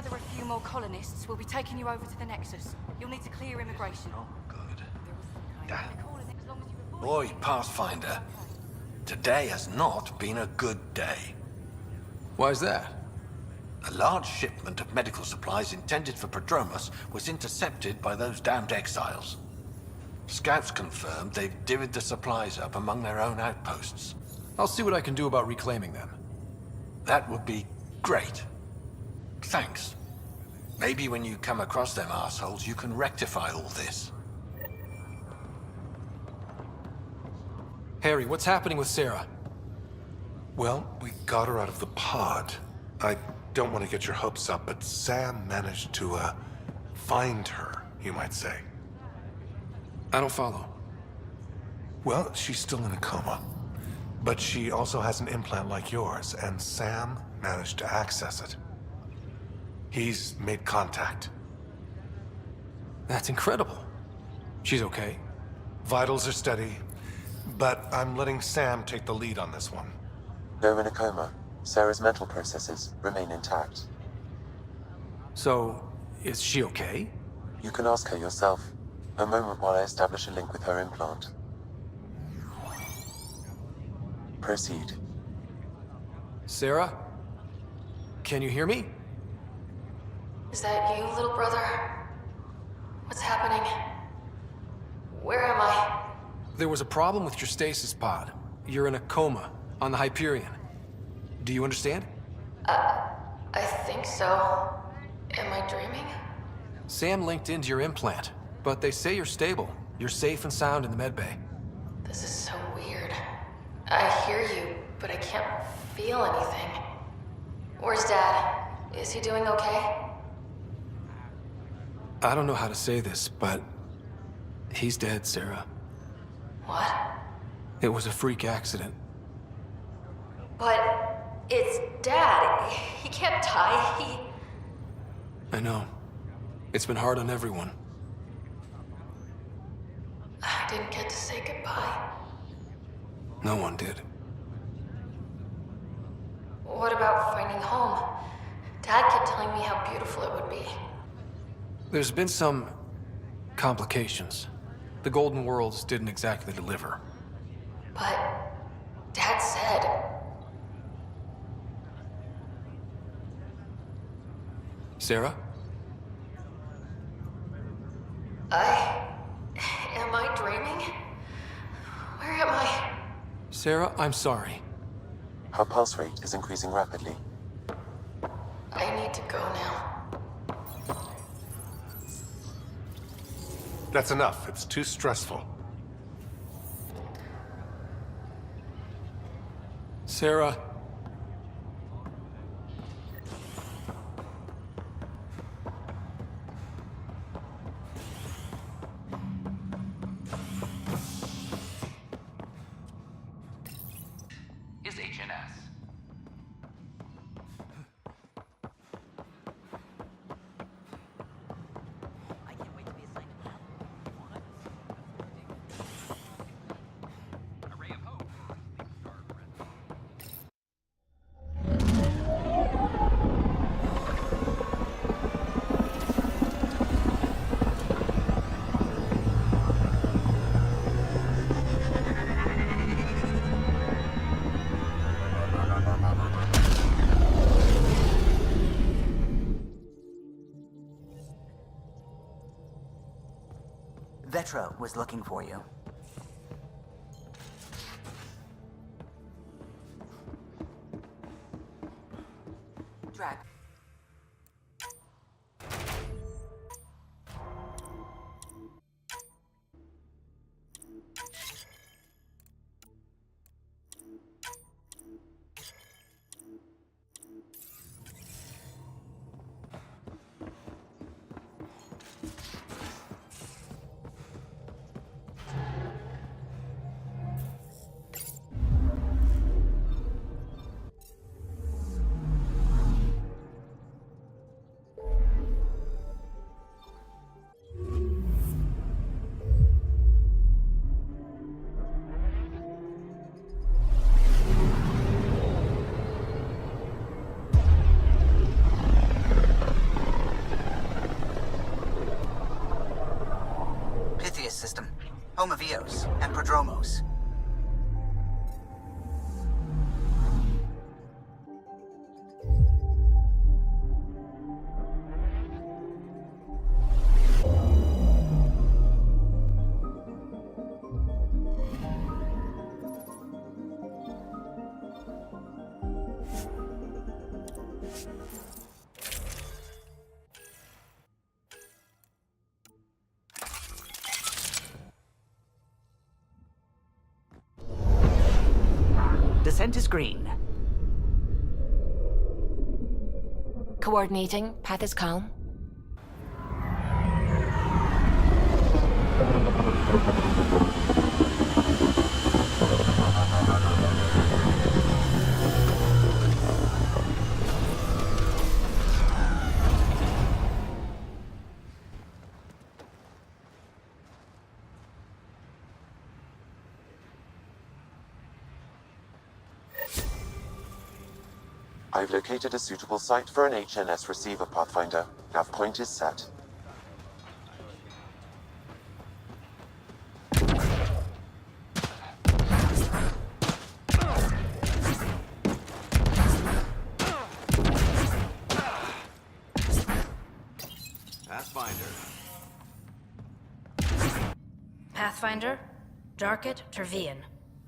gather a few more colonists, we'll be taking you over to the Nexus. You'll need to clear immigration. Oh, good. As Damn. long as you avoid... Boy, Pathfinder, today has not been a good day. Why is that? A large shipment of medical supplies intended for Prodromus was intercepted by those damned exiles. Scouts confirmed they've divvied the supplies up among their own outposts. I'll see what I can do about reclaiming them. That would be great. Thanks. Maybe when you come across them assholes, you can rectify all this. Harry, what's happening with Sarah? Well, we got her out of the pod. I don't want to get your hopes up, but Sam managed to, find her, you might say. I don't follow. Well, she's still in a coma. But she also has an implant like yours, and Sam managed to access it. He's made contact. That's incredible. She's okay. Vitals are steady, but I'm letting Sam take the lead on this one. Though in a coma, Sarah's mental processes remain intact. So, is she okay? You can ask her yourself. A moment while I establish a link with her implant. Proceed. Sarah? Can you hear me? Is that you, little brother? What's happening? Where am I? There was a problem with your stasis pod. You're in a coma on the Hyperion. Do you understand? I think so. Am I dreaming? Sam linked into your implant, but they say you're stable. You're safe and sound in the medbay. This is so weird. I hear you, but I can't feel anything. Where's Dad? Is he doing okay? I don't know how to say this, but he's dead, Sarah. What? It was a freak accident. But it's Dad. He can't die. I know. It's been hard on everyone. I didn't get to say goodbye. No one did. What about finding home? Dad kept telling me how beautiful it would be. There's been some complications. The Golden Worlds didn't exactly deliver. But Dad said... Sarah? Am I dreaming? Where am I? Sarah, I'm sorry. Her pulse rate is increasing rapidly. I need to go now. That's enough. It's too stressful. Sarah? Is HNS. I can't wait to be assigned to that. What? A ray of hope. Vetra was looking for you. Drag. home of Eos and Prodromos. Descent is green. Coordinating. Path is calm. I've located a suitable site for an HNS receiver, Pathfinder. Nav point is set. Pathfinder. Pathfinder? Darket, Tervian.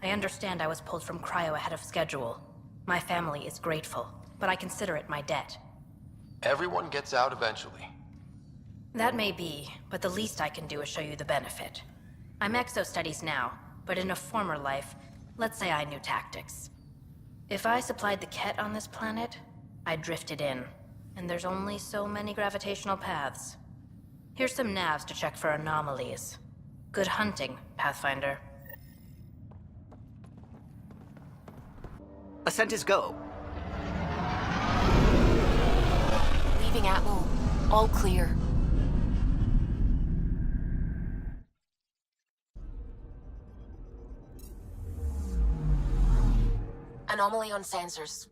I understand I was pulled from Cryo ahead of schedule. My family is grateful, but I consider it my debt. Everyone gets out eventually. That may be, but the least I can do is show you the benefit. I'm exo-studies now, but in a former life, let's say I knew tactics. If I supplied the Ket on this planet, I drifted in, and there's only so many gravitational paths. Here's some navs to check for anomalies. Good hunting, Pathfinder. Ascent is go. Leaving Atmo. All clear. Anomaly on sensors.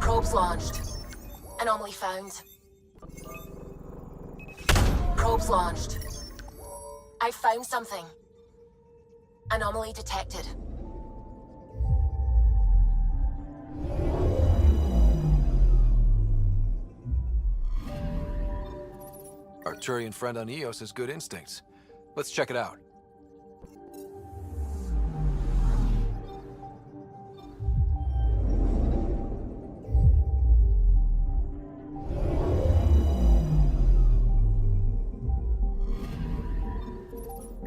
Probes launched. Anomaly found. Probes launched. I found something. Anomaly detected. Arturian friend on Eos has good instincts. Let's check it out.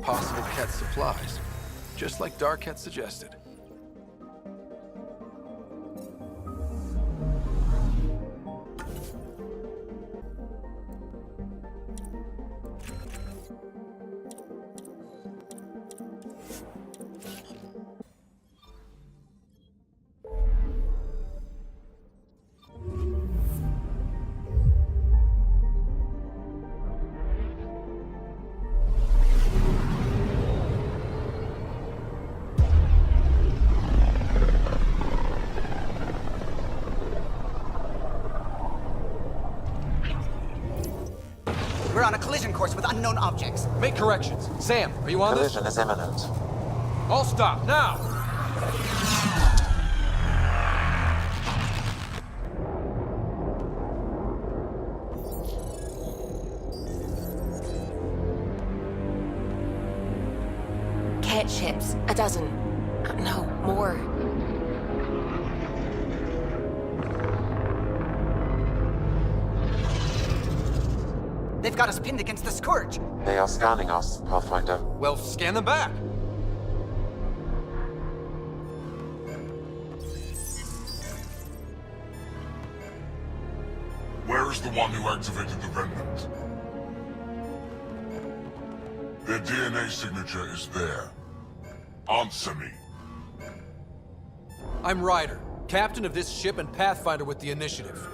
Possible Ket supplies, just like Darket suggested. We're on a collision course with unknown objects. Make corrections. Sam, are you on this? Collision is imminent. All stop, now! Ket ships. A dozen. No, more. They've got us pinned against the Scourge. They are scanning us, Pathfinder. Well, scan them back. Where is the one who activated the remnant? Their DNA signature is there. Answer me. I'm Ryder, captain of this ship and Pathfinder with the initiative.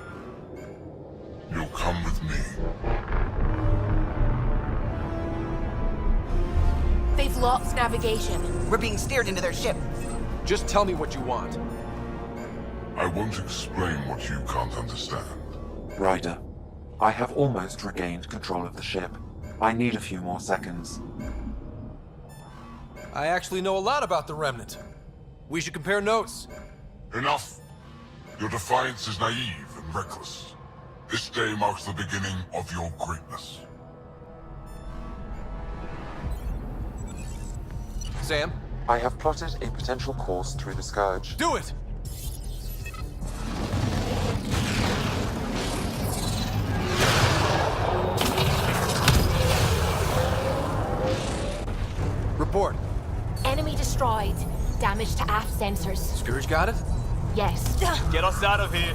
You'll come with me. They've lost navigation. We're being steered into their ship. Just tell me what you want. I won't explain what you can't understand. Ryder, I have almost regained control of the ship. I need a few more seconds. I actually know a lot about the Remnant. We should compare notes. Enough! Your defiance is naive and reckless. This day marks the beginning of your greatness. Sam, I have plotted a potential course through the Scourge. do it! Report. Enemy destroyed. Damage to aft sensors. Scourge got it? Yes. Get us out of here.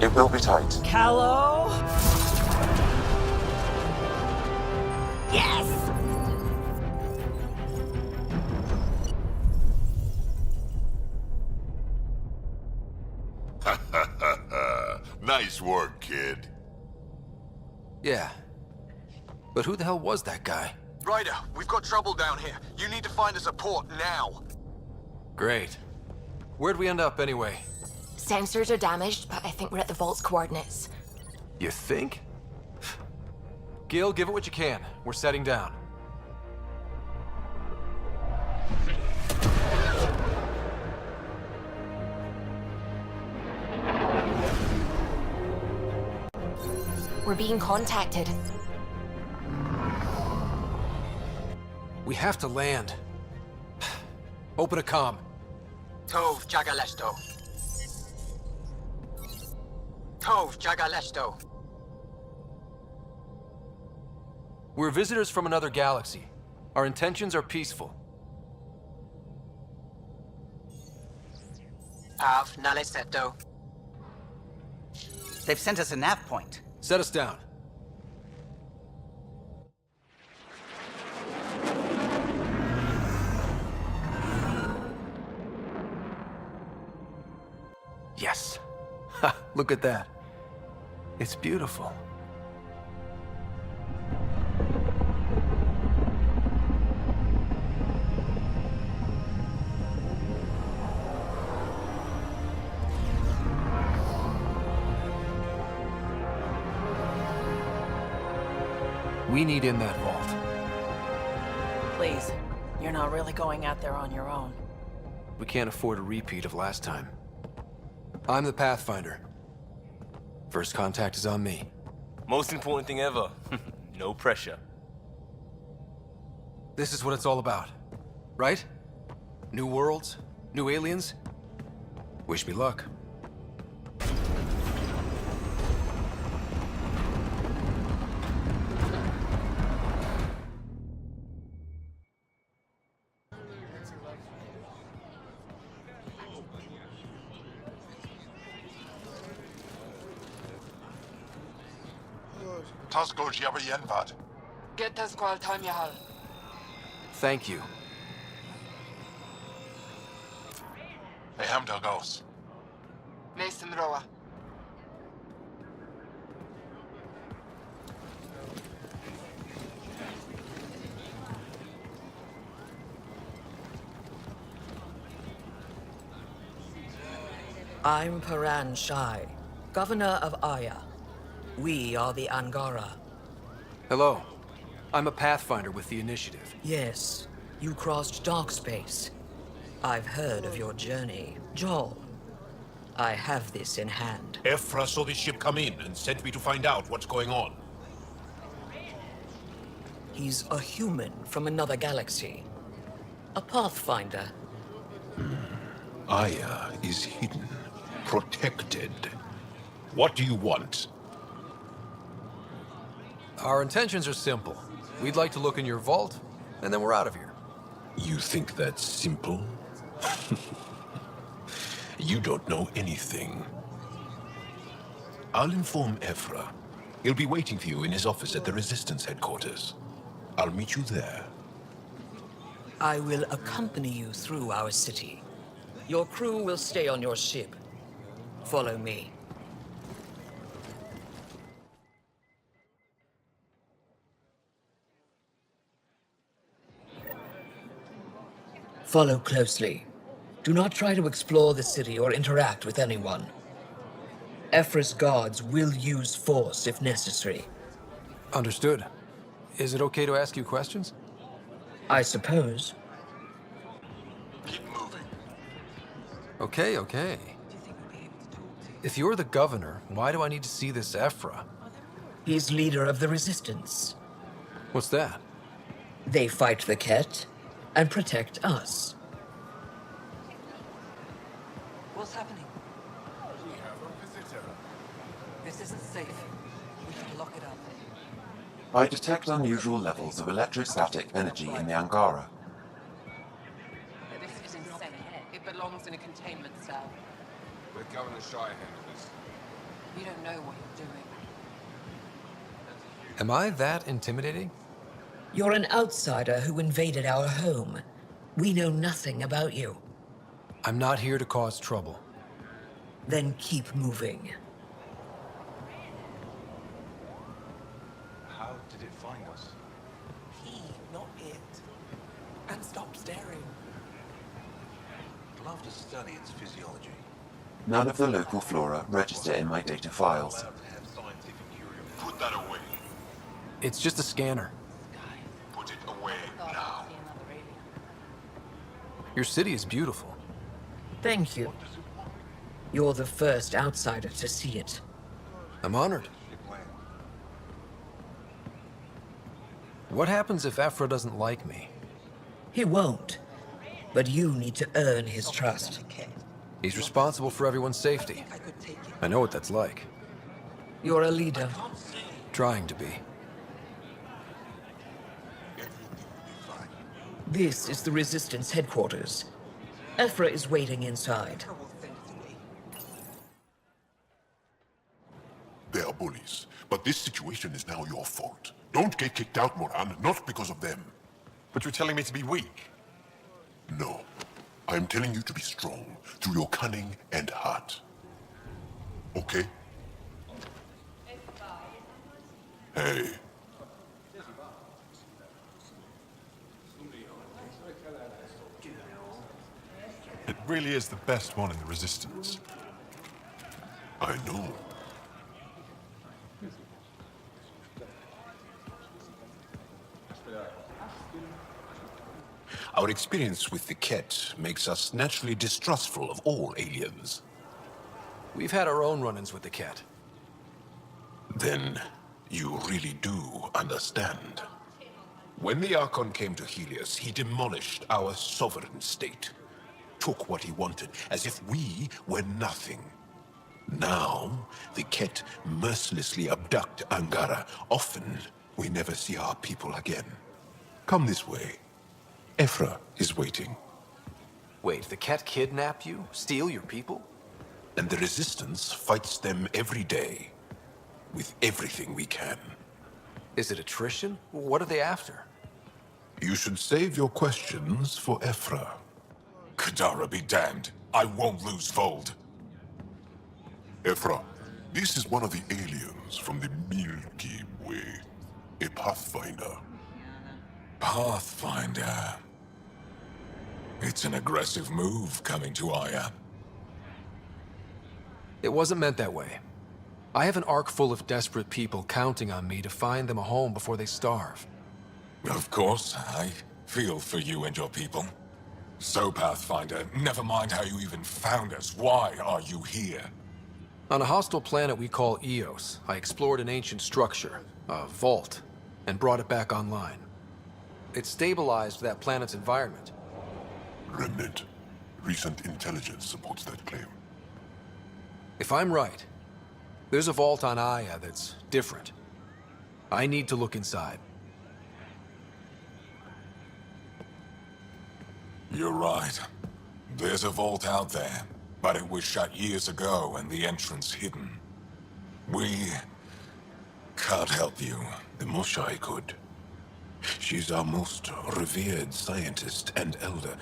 It will be tight. Hello? Yes! Nice work, kid. Yeah. But who the hell was that guy? Ryder, we've got trouble down here. You need to find us a port now. Great. Where'd we end up anyway? Sensors are damaged, but I think we're at the vault's coordinates. You think? Gil, give it what you can. We're setting down. We're being contacted. We have to land. Open a comm. Tov Jagalesto. Tov Jagalesto. We're visitors from another galaxy. Our intentions are peaceful. Av Naleseto. They've sent us a nav point. Set us down. Yes. Ha, look at that. It's beautiful. We need in that vault. Please, you're not really going out there on your own. We can't afford a repeat of last time. I'm the Pathfinder. First contact is on me. Most important thing ever. No pressure. This is what it's all about, right? New worlds, new aliens. Wish me luck. Tasko Jabayenvat. Get us call Tanyahal. Thank you. I am Dagos. Mason Roa. I'm Paran Shai, Governor of Aya. We are the Angara. Hello. I'm a Pathfinder with the Initiative. Yes, you crossed dark space. I've heard of your journey. Joel, I have this in hand. Ephra saw this ship come in and sent me to find out what's going on. He's a human from another galaxy. A Pathfinder. Aya is hidden, protected. What do you want? Our intentions are simple. We'd like to look in your vault, and then we're out of here. You think that's simple? You don't know anything. I'll inform Ephra. He'll be waiting for you in his office at the Resistance headquarters. I'll meet you there. I will accompany you through our city. Your crew will stay on your ship. Follow me. Follow closely. Do not try to explore the city or interact with anyone. Ephra's guards will use force if necessary. Understood. Is it okay to ask you questions? I suppose. Keep moving. Okay, okay. If you're the governor, why do I need to see this Ephra? He's leader of the Resistance. What's that? They fight the Ket and protect us. What's happening? We have a visitor. This isn't safe. We should lock it up. I detect unusual levels of electrostatic energy in the Angara. This is insane. It belongs in a containment cell. Let Governor Shire handle this. You don't know what you're doing. Am I that intimidating? You're an outsider who invaded our home. We know nothing about you. I'm not here to cause trouble. Then keep moving. How did it find us? He, not it. And stop staring. I'd love to study its physiology. None of the local flora register in my data files. Put that away. It's just a scanner. Put it away now. Your city is beautiful. Thank you. You're the first outsider to see it. I'm honored. What happens if Ephra doesn't like me? He won't. But you need to earn his trust. He's responsible for everyone's safety. I know what that's like. You're a leader. Trying to be. This is the Resistance headquarters. Ephra is waiting inside. They are bullies, but this situation is now your fault. Don't get kicked out, Moran, not because of them. But you're telling me to be weak. No. I am telling you to be strong through your cunning and heart. Okay? Hey. It really is the best one in the Resistance. I know. Our experience with the Ket makes us naturally distrustful of all aliens. We've had our own run-ins with the Ket. Then you really do understand. When the Archon came to Helios, he demolished our sovereign state. Took what he wanted, as if we were nothing. Now, the Ket mercilessly abduct Angara. Often, we never see our people again. Come this way. Ephra is waiting. Wait, the Ket kidnap you? Steal your people? And the Resistance fights them every day. With everything we can. Is it attrition? What are they after? You should save your questions for Ephra. Kadara be damned. I won't lose Vold. Ephra, this is one of the aliens from the Milky Way. A Pathfinder. Pathfinder. It's an aggressive move coming to Aya. It wasn't meant that way. I have an ark full of desperate people counting on me to find them a home before they starve. Of course, I feel for you and your people. So, Pathfinder, never mind how you even found us. Why are you here? On a hostile planet we call Eos, I explored an ancient structure, a vault, and brought it back online. It stabilized that planet's environment. Remnant. Recent intelligence supports that claim. If I'm right, there's a vault on Aya that's different. I need to look inside. You're right. There's a vault out there, but it was shut years ago and the entrance hidden. We can't help you. The Moshai could. She's our most revered scientist and elder.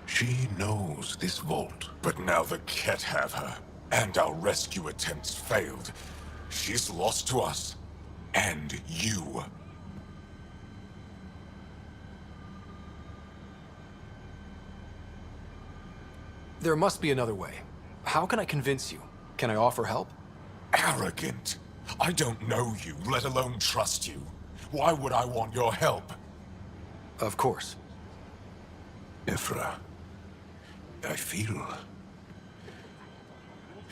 She knows this vault. But now the Ket have her, and our rescue attempts failed. She's lost to us. And you. There must be another way. How can I convince you? Can I offer help? Arrogant. I don't know you, let alone trust you. Why would I want your help? Of course. Ephra,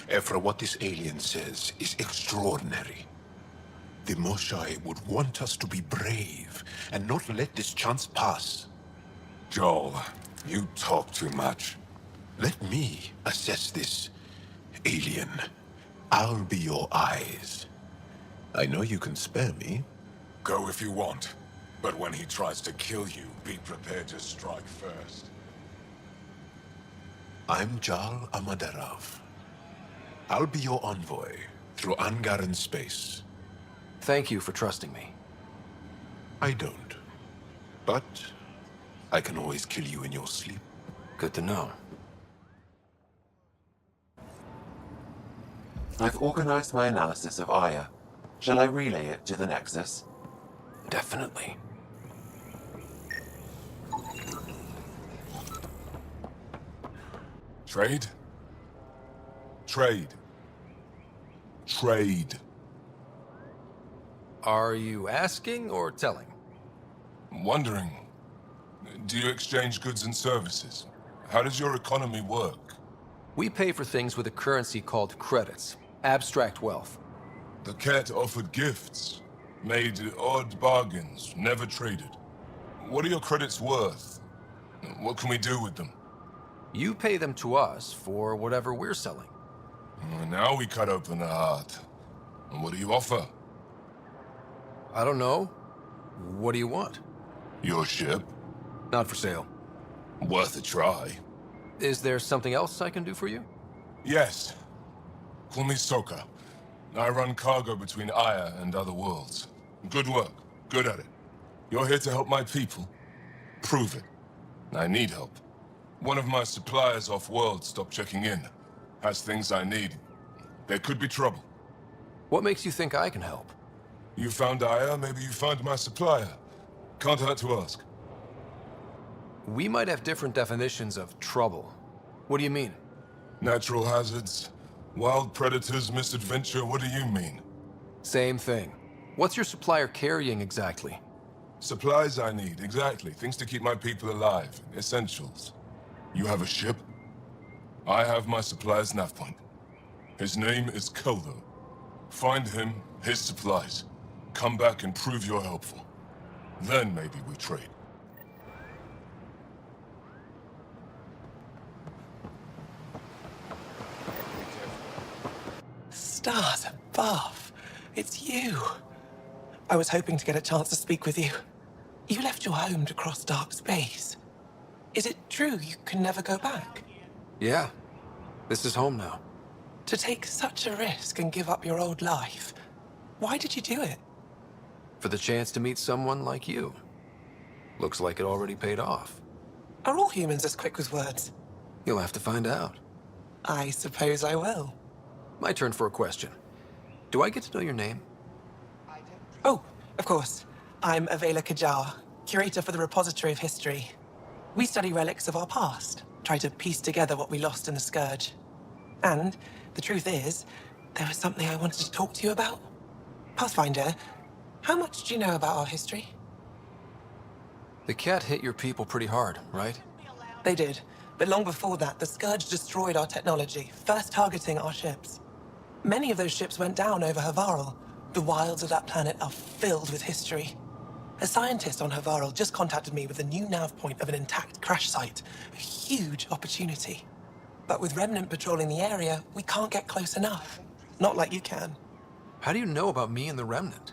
Ephra, what this alien says is extraordinary. The Moshai would want us to be brave and not let this chance pass. Joel, you talk too much. Let me assess this, alien. I'll be your eyes. I know you can spare me. Go if you want. But when he tries to kill you, be prepared to strike first. I'm Jal Amaderov. I'll be your envoy through Angaran space. Thank you for trusting me. I don't. But I can always kill you in your sleep. Good to know. I've organized my analysis of Aya. Shall I relay it to the Nexus? Definitely. Trade? Trade. Trade. Are you asking or telling? Wondering, do you exchange goods and services? How does your economy work? We pay for things with a currency called credits. Abstract wealth. The Ket offered gifts, made odd bargains, never traded. What are your credits worth? What can we do with them? You pay them to us for whatever we're selling. Now we cut open the heart. And what do you offer? I don't know. What do you want? Your ship? Not for sale. Worth a try. Is there something else I can do for you? Yes. Call me Soka. I run cargo between Aya and other worlds. Good work. Good at it. You're here to help my people. Prove it. I need help. One of my suppliers off-world stopped checking in. Has things I need. There could be trouble. What makes you think I can help? You found Aya, maybe you found my supplier. Can't hurt to ask. We might have different definitions of trouble. What do you mean? Natural hazards, wild predators, misadventure, what do you mean? Same thing. What's your supplier carrying exactly? Supplies I need, exactly. Things to keep my people alive. Essentials. You have a ship? I have my supplier's nav point. His name is Kolo. Find him, his supplies. Come back and prove you're helpful. Then maybe we trade. Stars above. It's you. I was hoping to get a chance to speak with you. You left your home to cross dark space. Is it true you can never go back? Yeah. This is home now. To take such a risk and give up your old life, why did you do it? For the chance to meet someone like you. Looks like it already paid off. Are all humans as quick with words? You'll have to find out. I suppose I will. My turn for a question. Do I get to know your name? Oh, of course. I'm Avela Kajar, curator for the Repository of History. We study relics of our past, try to piece together what we lost in the Scourge. And the truth is, there was something I wanted to talk to you about. Pathfinder, how much do you know about our history? The cat hit your people pretty hard, right? They did. But long before that, the Scourge destroyed our technology, first targeting our ships. Many of those ships went down over Havarl. The wilds of that planet are filled with history. A scientist on Havarl just contacted me with a new nav point of an intact crash site. A huge opportunity. But with Remnant patrolling the area, we can't get close enough. Not like you can. How do you know about me and the Remnant?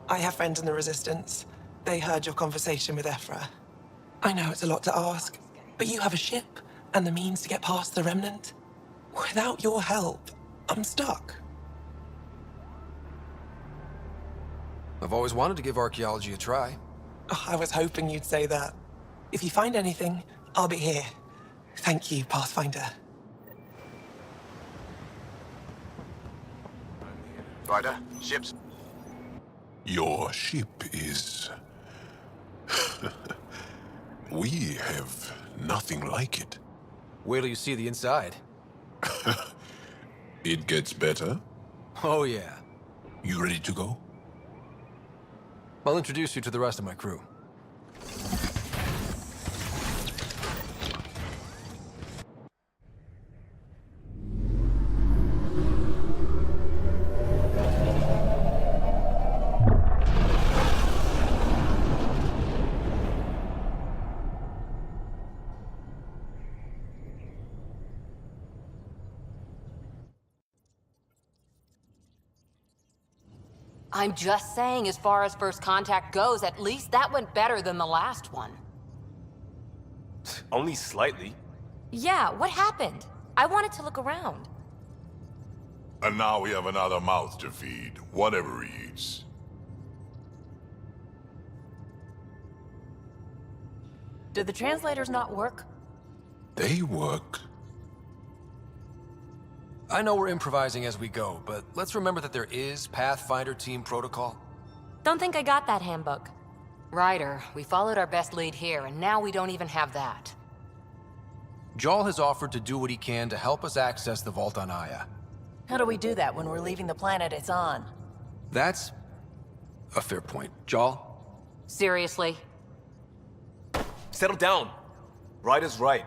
I have friends in the Resistance. They heard your conversation with Ephra. I know it's a lot to ask, but you have a ship and the means to get past the Remnant. Without your help, I'm stuck. I've always wanted to give archaeology a try. Oh, I was hoping you'd say that. If you find anything, I'll be here. Thank you, Pathfinder. Ryder, ships. Your ship is... We have nothing like it. Wait till you see the inside. It gets better. Oh, yeah. You ready to go? I'll introduce you to the rest of my crew. I'm just saying, as far as first contact goes, at least that went better than the last one. Only slightly. Yeah, what happened? I wanted to look around. And now we have another mouth to feed, whatever he eats. Did the translators not work? They work. I know we're improvising as we go, but let's remember that there is Pathfinder team protocol. Don't think I got that handbook. Ryder, we followed our best lead here, and now we don't even have that. Jarl has offered to do what he can to help us access the vault on Aya. How do we do that when we're leaving the planet it's on? That's a fair point. Jarl? Seriously? Settle down. Ryder's right.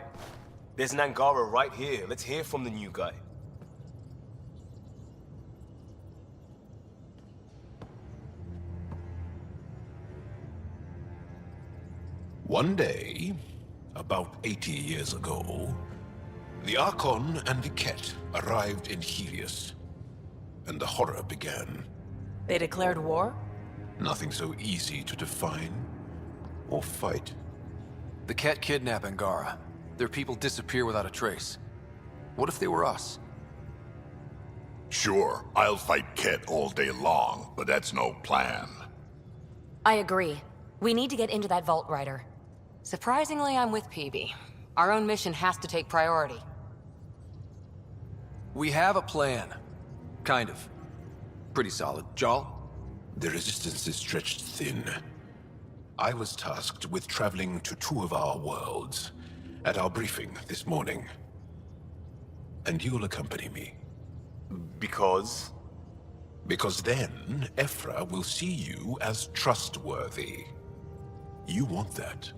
There's an Angara right here. Let's hear from the new guy. One day, about 80 years ago, the Archon and the Ket arrived in Helios, and the horror began. They declared war? Nothing so easy to define or fight. The Ket kidnap Angara. Their people disappear without a trace. What if they were us? Sure, I'll fight Ket all day long, but that's no plan. I agree. We need to get into that vault, Ryder. Surprisingly, I'm with PB. Our own mission has to take priority. We have a plan. Kind of. Pretty solid. Jarl? The resistance is stretched thin. I was tasked with traveling to two of our worlds at our briefing this morning. And you'll accompany me. Because? Because then, Ephra will see you as trustworthy. You want that.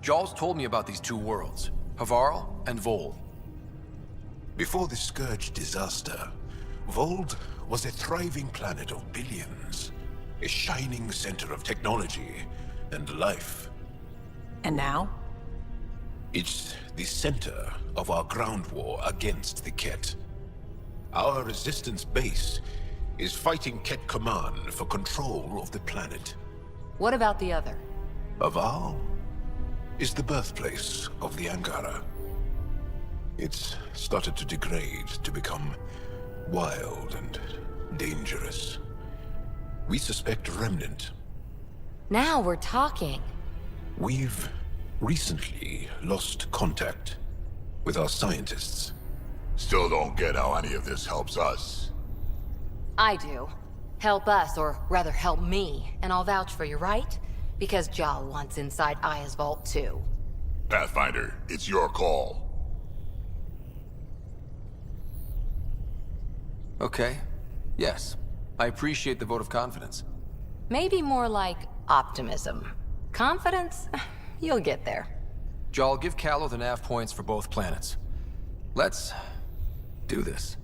Jarl's told me about these two worlds, Havarl and Vol. Before the Scourge disaster, Vold was a thriving planet of billions. A shining center of technology and life. And now? It's the center of our ground war against the Ket. Our resistance base is fighting Ket Command for control of the planet. What about the other? Havarl is the birthplace of the Angara. It's started to degrade, to become wild and dangerous. We suspect a remnant. Now we're talking. We've recently lost contact with our scientists. Still don't get how any of this helps us. I do. Help us, or rather help me, and I'll vouch for you, right? Because Jarl wants inside Aya's vault too. Pathfinder, it's your call. Okay. Yes. I appreciate the vote of confidence. Maybe more like optimism. Confidence? You'll get there. Jarl, give Callow the nav points for both planets. Let's do this.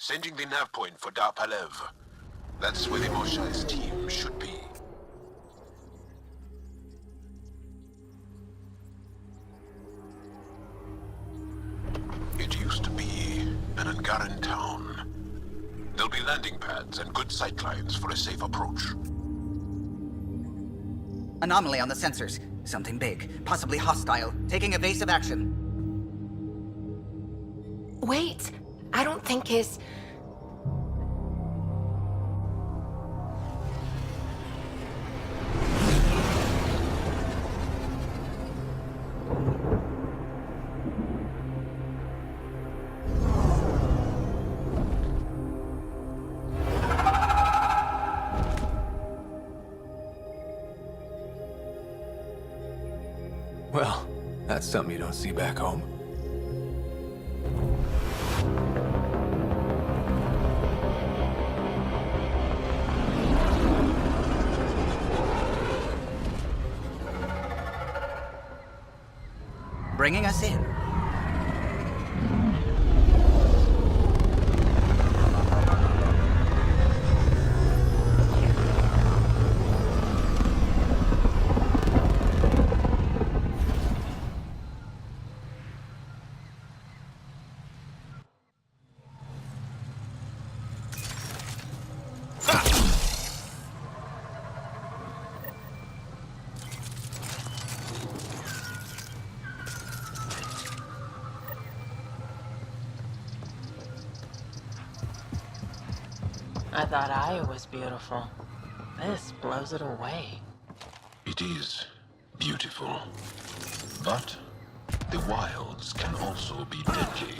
Sending the nav point for Dar Palev. That's where the Mosha's team should be. It used to be an Angaran town. There'll be landing pads and good sightlines for a safe approach. Anomaly on the sensors. Something big, possibly hostile, taking evasive action. Wait, I don't think his... Well, that's something you don't see back home. Bringing us in. I thought Aya was beautiful. This blows it away. It is beautiful. But the wilds can also be deadly.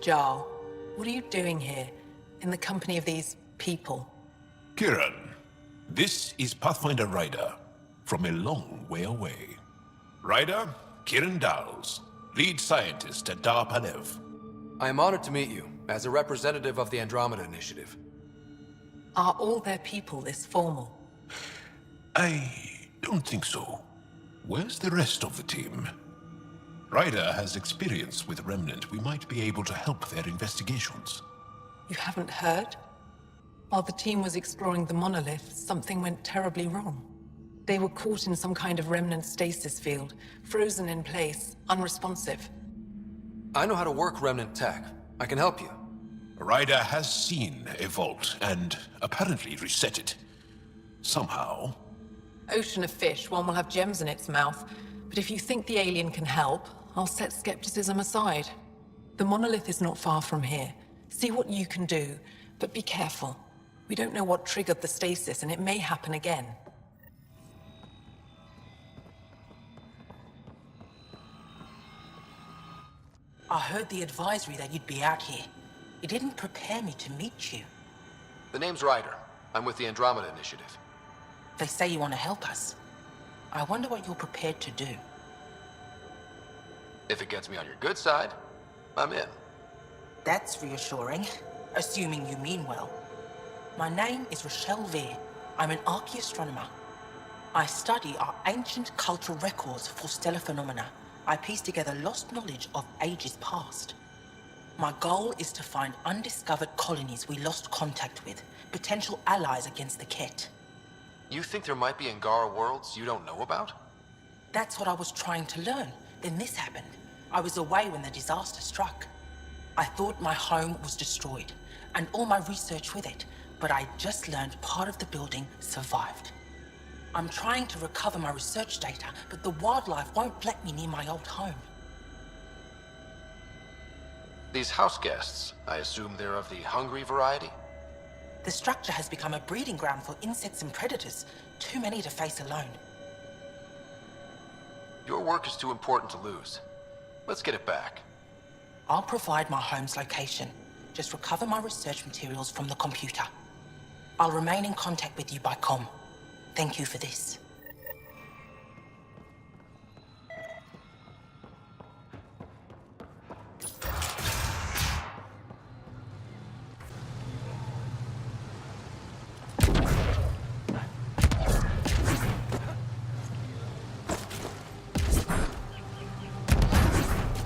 Jarl, what are you doing here, in the company of these people? Kiran, this is Pathfinder Ryder, from a long way away. Ryder, Kiran Dals, lead scientist at Dar Palev. I am honored to meet you, as a representative of the Andromeda Initiative. Are all their people this formal? I don't think so. Where's the rest of the team? Ryder has experience with Remnant. We might be able to help their investigations. You haven't heard? While the team was exploring the monolith, something went terribly wrong. They were caught in some kind of Remnant stasis field, frozen in place, unresponsive. I know how to work Remnant tech. I can help you. Ryder has seen a vault, and apparently reset it. Somehow. Ocean of fish, one will have gems in its mouth. But if you think the alien can help, I'll set skepticism aside. The monolith is not far from here. See what you can do, but be careful. We don't know what triggered the stasis, and it may happen again. I heard the advisory that you'd be out here. It didn't prepare me to meet you. The name's Ryder. I'm with the Andromeda Initiative. They say you want to help us. I wonder what you're prepared to do. If it gets me on your good side, I'm in. That's reassuring, assuming you mean well. My name is Rochelle Vere. I'm an archaeoastronomer. I study our ancient cultural records for stellar phenomena. I piece together lost knowledge of ages past. My goal is to find undiscovered colonies we lost contact with, potential allies against the Ket. You think there might be Angara worlds you don't know about? That's what I was trying to learn. Then this happened. I was away when the disaster struck. I thought my home was destroyed, and all my research with it, but I just learned part of the building survived. I'm trying to recover my research data, but the wildlife won't let me near my old home. These house guests, I assume they're of the hungry variety? The structure has become a breeding ground for insects and predators, too many to face alone. Your work is too important to lose. Let's get it back. I'll provide my home's location. Just recover my research materials from the computer. I'll remain in contact with you by comm. Thank you for this.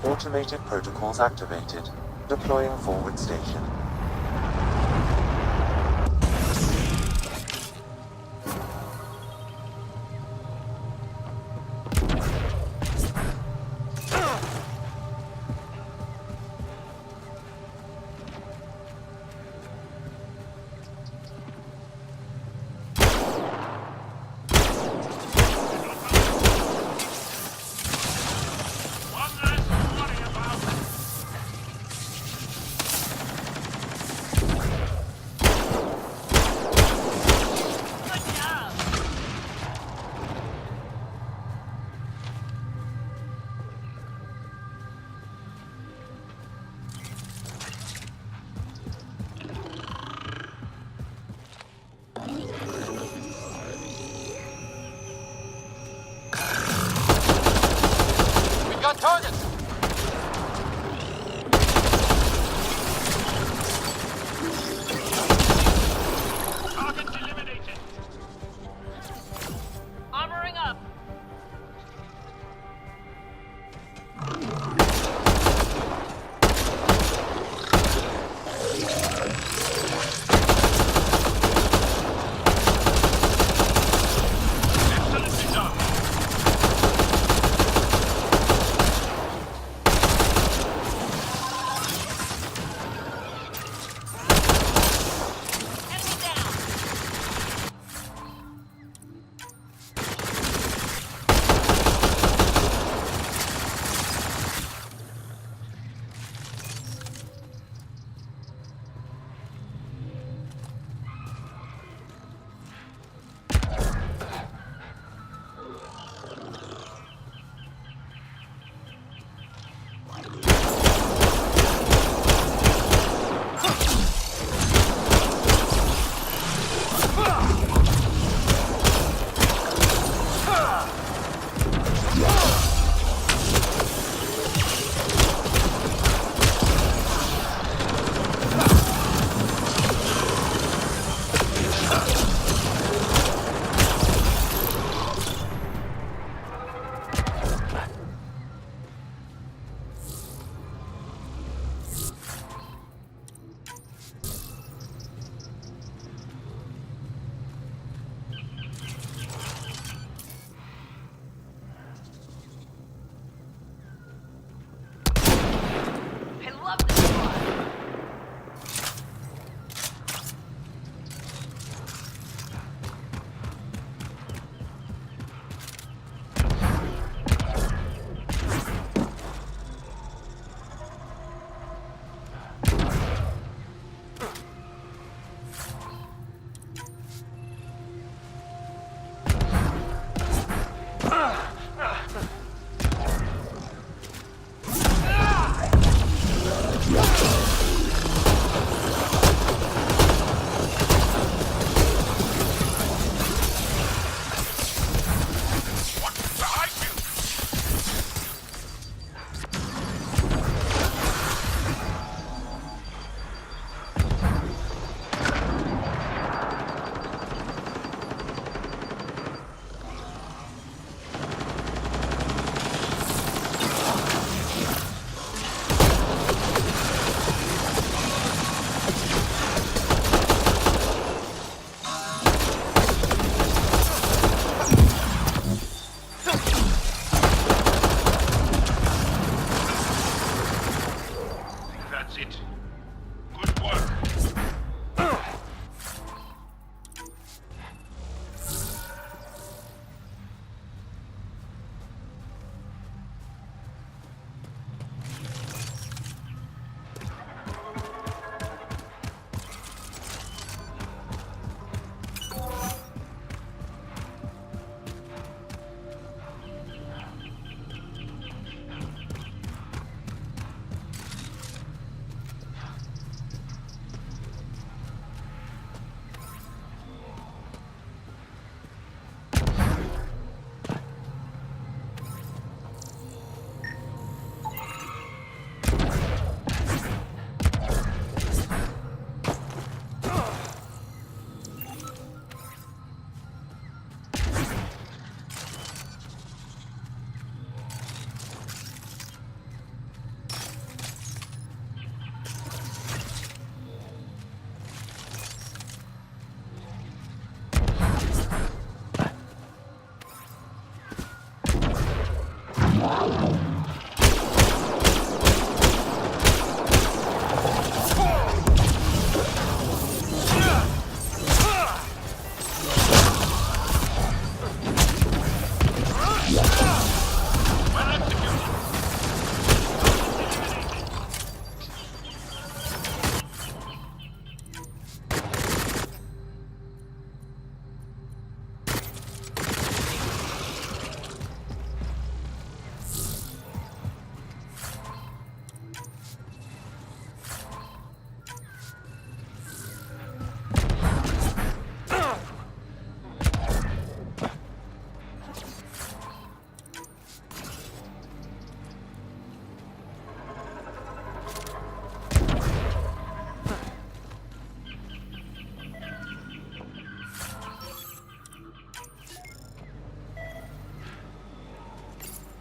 Automated protocols activated. Deploying forward station.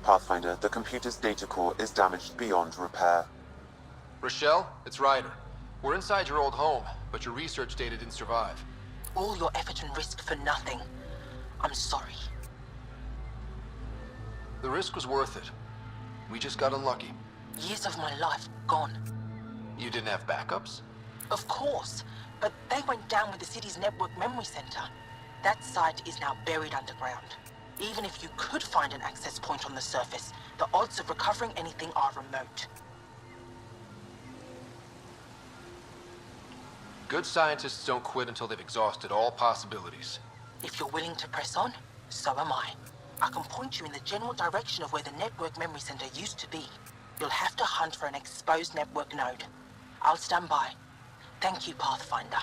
Pathfinder, the computer's data core is damaged beyond repair. Rochelle, it's Ryder. We're inside your old home, but your research data didn't survive. All your effort and risk for nothing. I'm sorry. The risk was worth it. We just got unlucky. Years of my life gone. You didn't have backups? Of course, but they went down with the city's network memory center. That site is now buried underground. Even if you could find an access point on the surface, the odds of recovering anything are remote. Good scientists don't quit until they've exhausted all possibilities. If you're willing to press on, so am I. I can point you in the general direction of where the network memory center used to be. You'll have to hunt for an exposed network node. I'll stand by. Thank you, Pathfinder.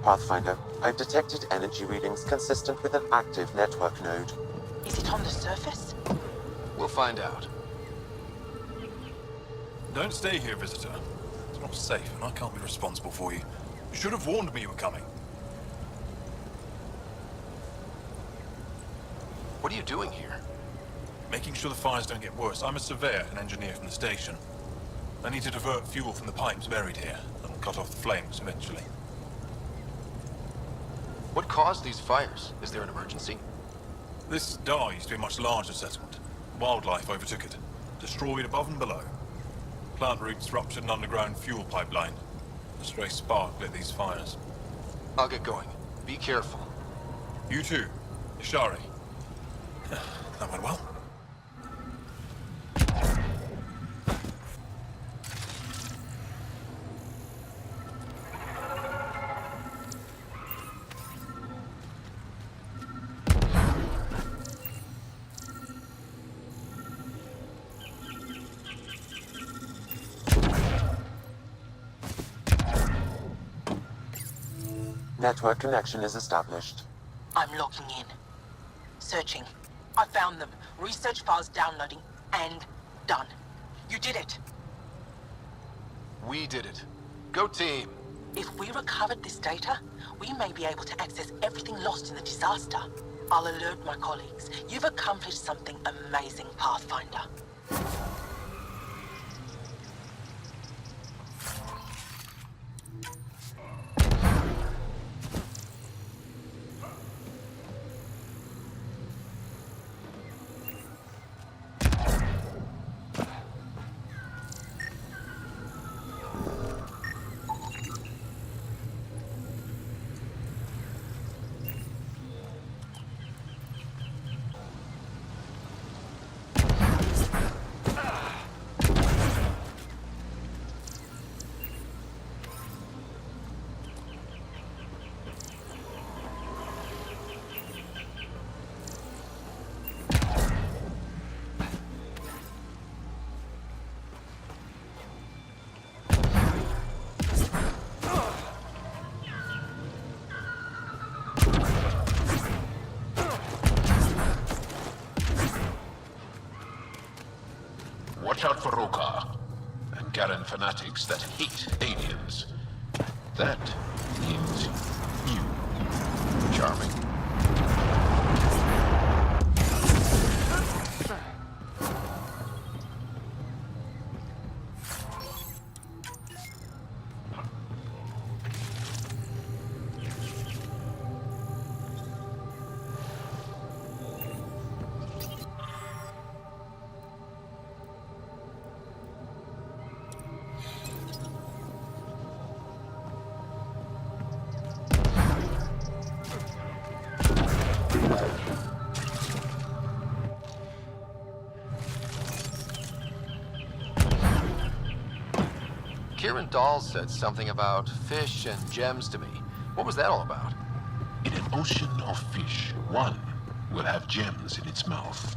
Pathfinder, I've detected energy readings consistent with an active network node. Is it on the surface? We'll find out. Don't stay here, visitor. It's not safe, and I can't be responsible for you. You should have warned me you were coming. What are you doing here? Making sure the fires don't get worse. I'm a surveyor and engineer from the station. I need to divert fuel from the pipes buried here. That'll cut off the flames eventually. What caused these fires? Is there an emergency? This dye used to be a much larger settlement. Wildlife overtook it, destroyed above and below. Plant roots ruptured an underground fuel pipeline. A stray spark lit these fires. I'll get going. Be careful. You too, Ishari. That went well. Network connection is established. I'm logging in. Searching. I found them. Research files downloading and done. You did it. We did it. Go team. If we recovered this data, we may be able to access everything lost in the disaster. I'll alert my colleagues. You've accomplished something amazing, Pathfinder. Watch out for Rokar and Garen fanatics that hate aliens. That is you, Charming. Baron Dahl said something about fish and gems to me. What was that all about? In an ocean of fish, one will have gems in its mouth.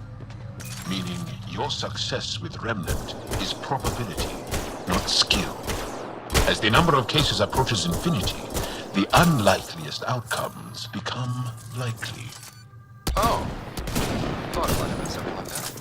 Meaning your success with Remnant is probability, not skill. As the number of cases approaches infinity, the unlikeliest outcomes become likely. Oh. Thought it might have been something like that.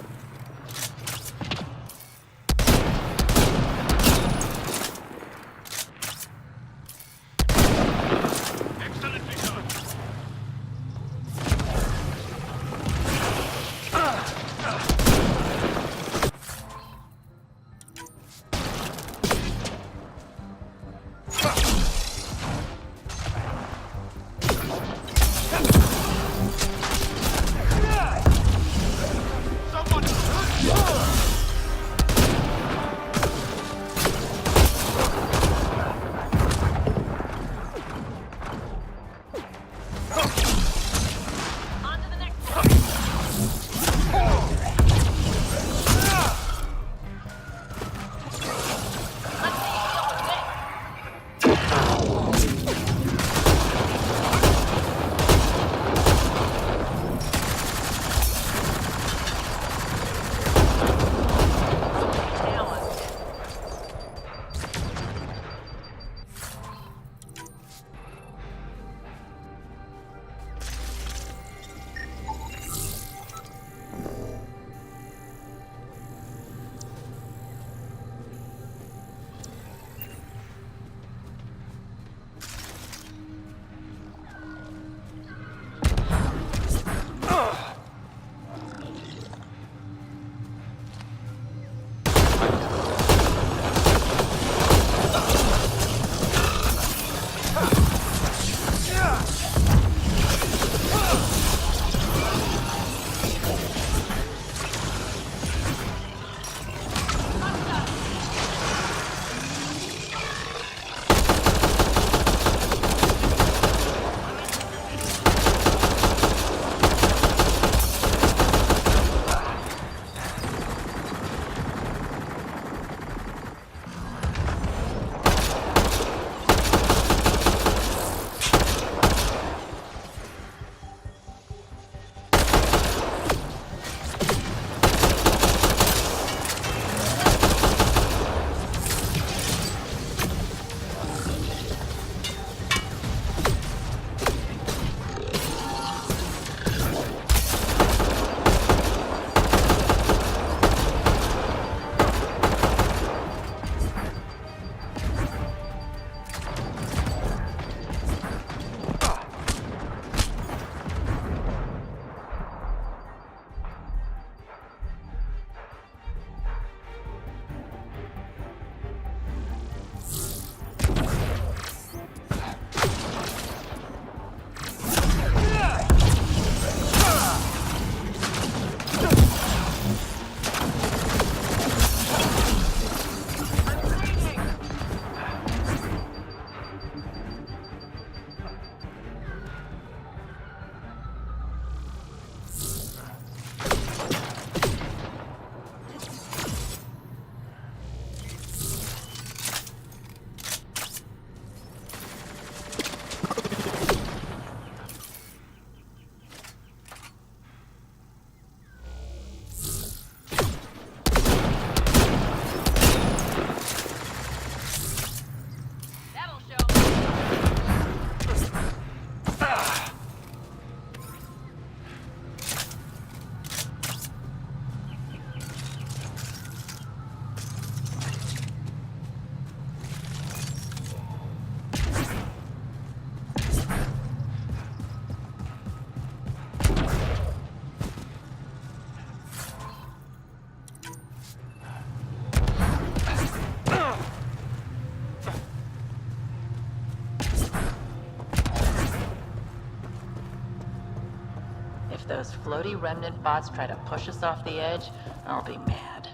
If those floaty remnant bots try to push us off the edge, I'll be mad.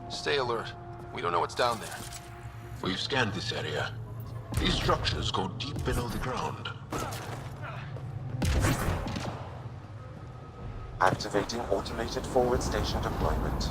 Stay alert. We don't know what's down there. We've scanned this area. These structures go deep below the ground. Activating automated forward station deployment.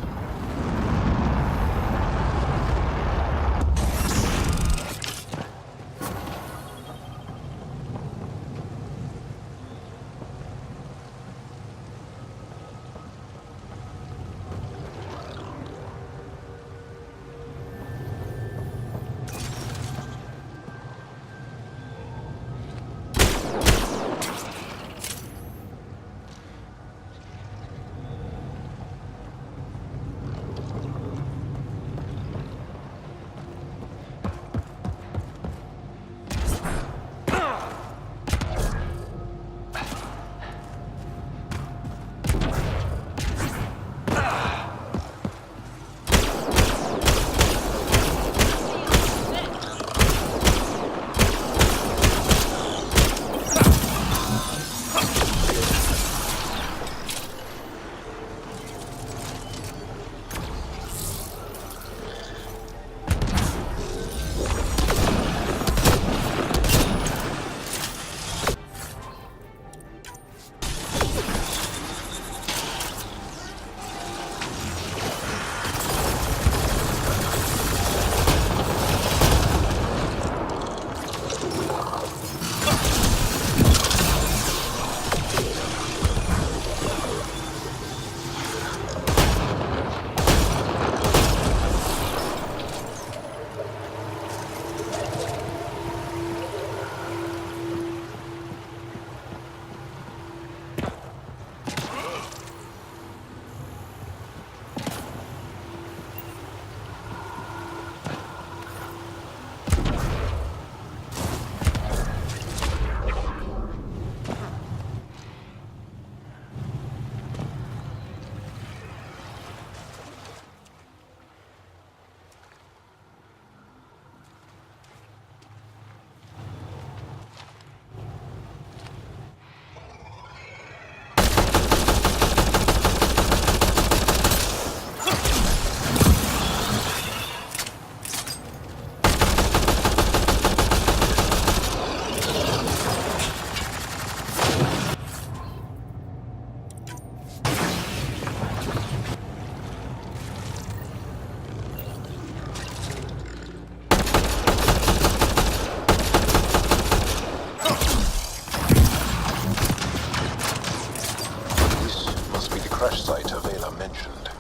Taylor mentioned.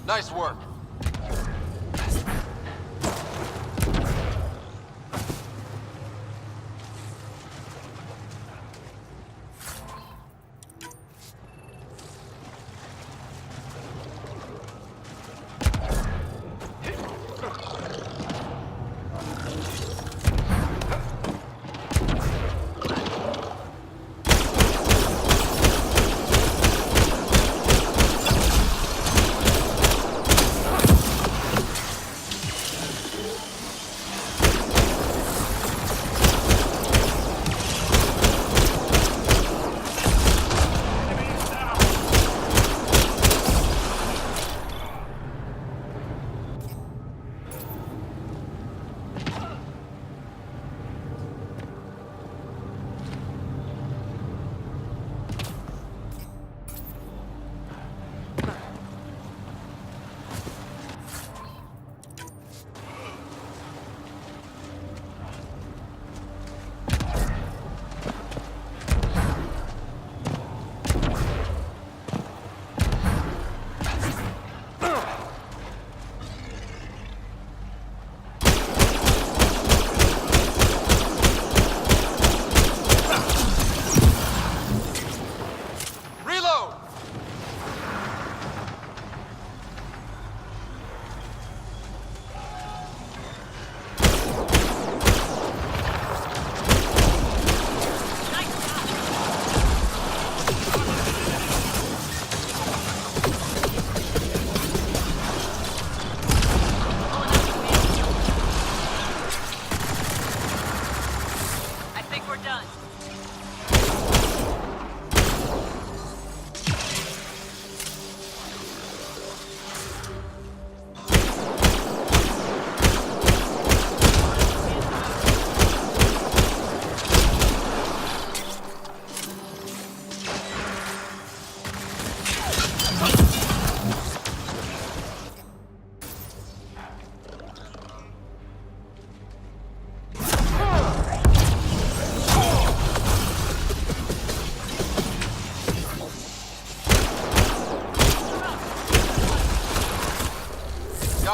Nice work.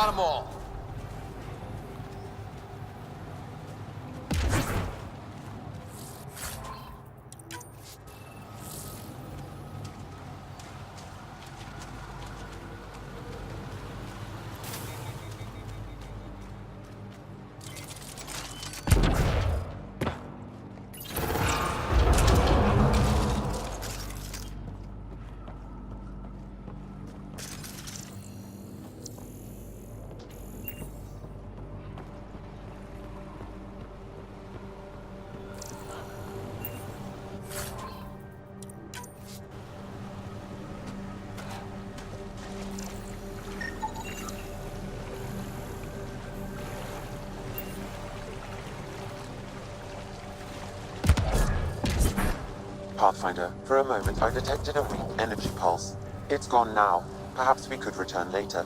got them all. Pathfinder, for a moment I detected a weak energy pulse. It's gone now. Perhaps we could return later.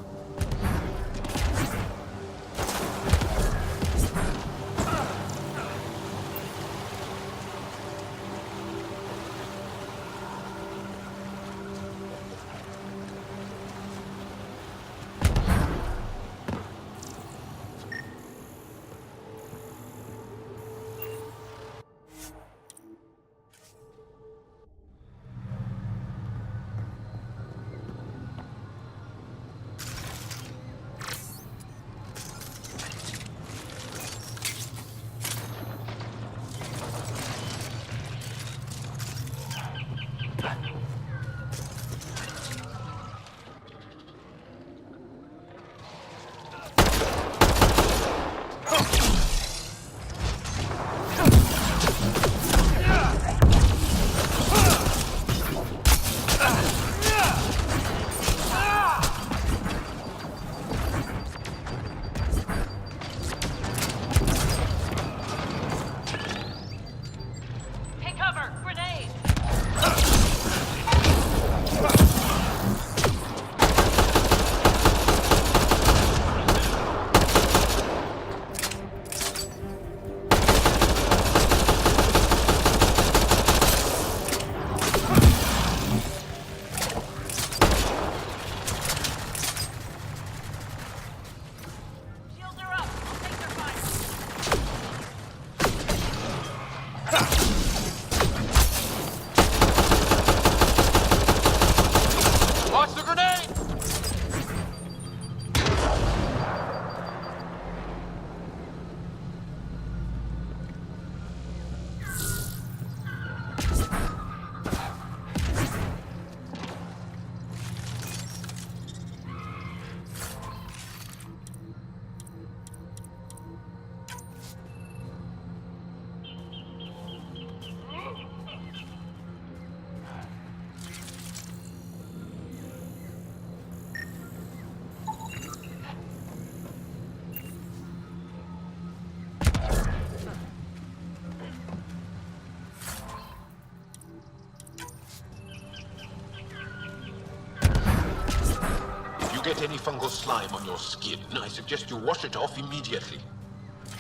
Get any fungal slime on your skin, I suggest you wash it off immediately.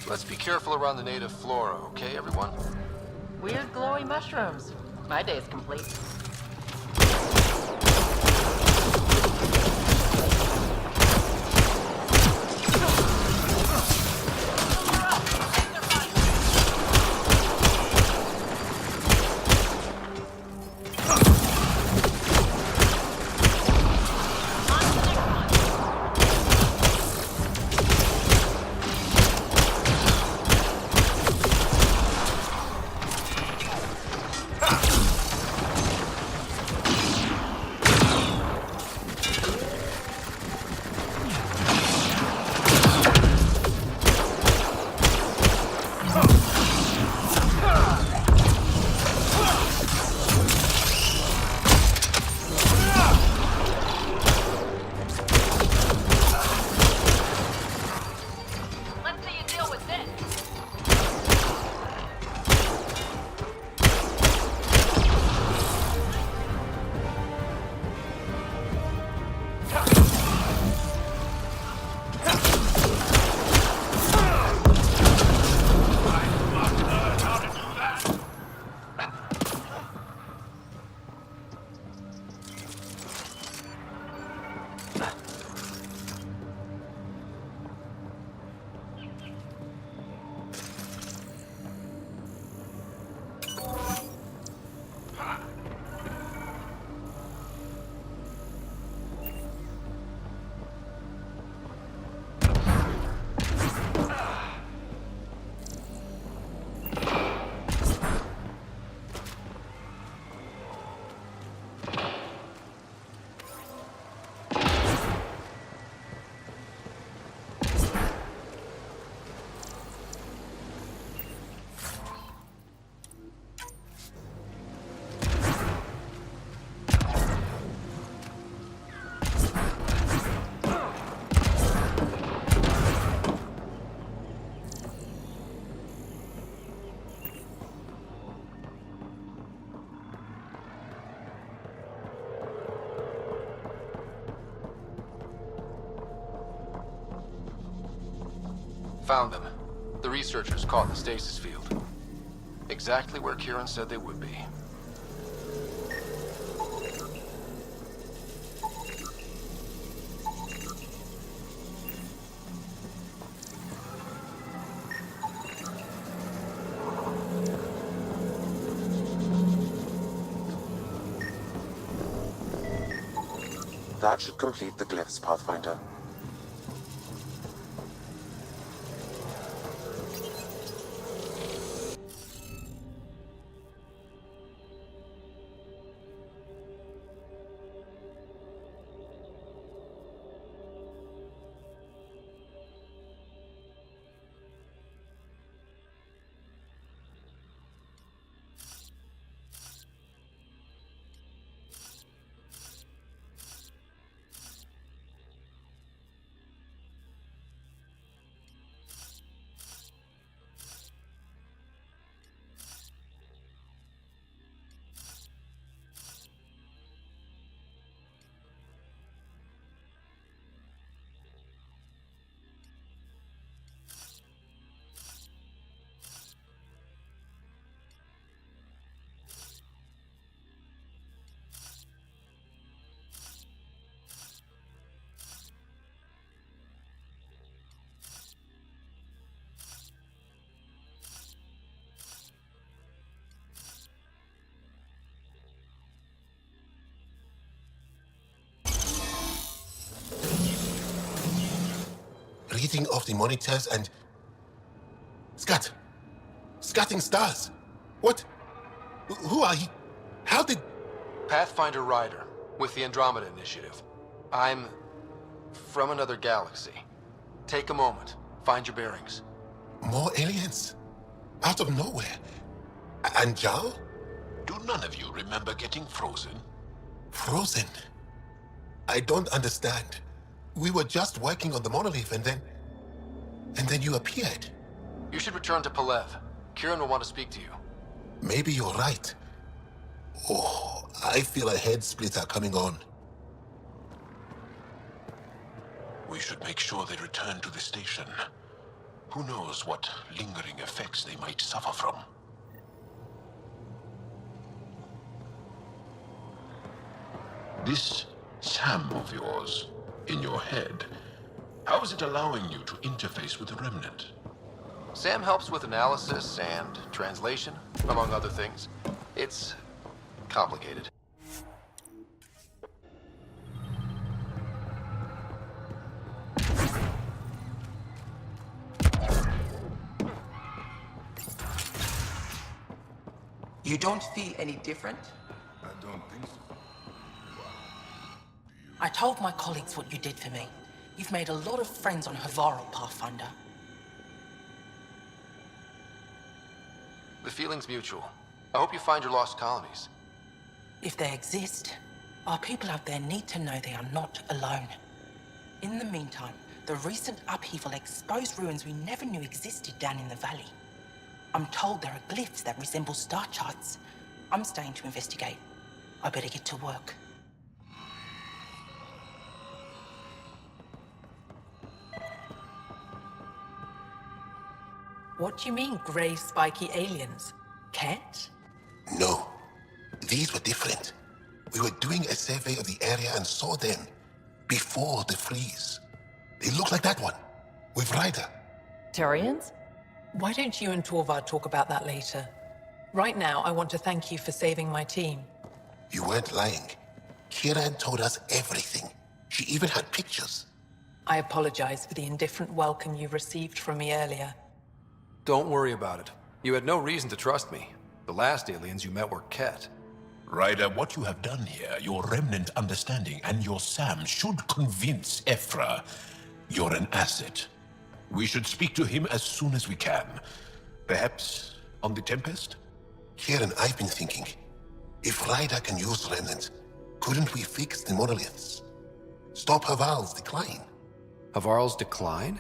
Let's be careful around the native flora, okay, everyone? Weird glowy mushrooms. My day's complete. Found them. The researchers caught in the stasis field. Exactly where Kieran said they would be. That should complete the glyphs, Pathfinder. Reading off the monitors and... Scatting stars! What? Who are you? How did... Pathfinder Ryder, with the Andromeda Initiative. I'm... from another galaxy. Take a moment. Find your bearings. More aliens? Out of nowhere? And Jal? Do none of you remember getting frozen? Frozen? I don't understand. We were just working on the monolith and then you appeared. You should return to Palev. Kieran will want to speak to you. Maybe you're right. Oh, I feel a head splitter coming on. We should make sure they return to the station. Who knows what lingering effects they might suffer from. This Sam of yours, in your head, how is it allowing you to interface with the Remnant? Sam helps with analysis and translation, among other things. It's complicated. You don't feel any different? I don't think so. I told my colleagues what you did for me. You've made a lot of friends on Havarl, Pathfinder. The feeling's mutual. I hope you find your lost colonies. If they exist, our people out there need to know they are not alone. In the meantime, the recent upheaval exposed ruins we never knew existed down in the valley. I'm told there are glyphs that resemble star charts. I'm staying to investigate. I better get to work. What do you mean, grey spiky aliens? Ket? No. These were different. We were doing a survey of the area and saw them before the freeze. They look like that one, with Ryder. Turians? Why don't you and Torvar talk about that later? Right now, I want to thank you for saving my team. You weren't lying. Kieran told us everything. She even had pictures. I apologize for the indifferent welcome you received from me earlier. Don't worry about it. You had no reason to trust me. The last aliens you met were Ket. Ryder, what you have done here, your remnant understanding and your Sam should convince Ephra you're an asset. We should speak to him as soon as we can. Perhaps on the Tempest? Kieran, I've been thinking. If Ryder can use remnant, couldn't we fix the monoliths? Stop Havarl's decline? Havarl's decline?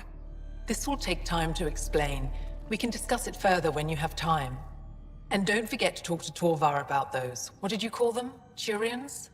This will take time to explain. We can discuss it further when you have time. And don't forget to talk to Torvar about those. What did you call them? Turians?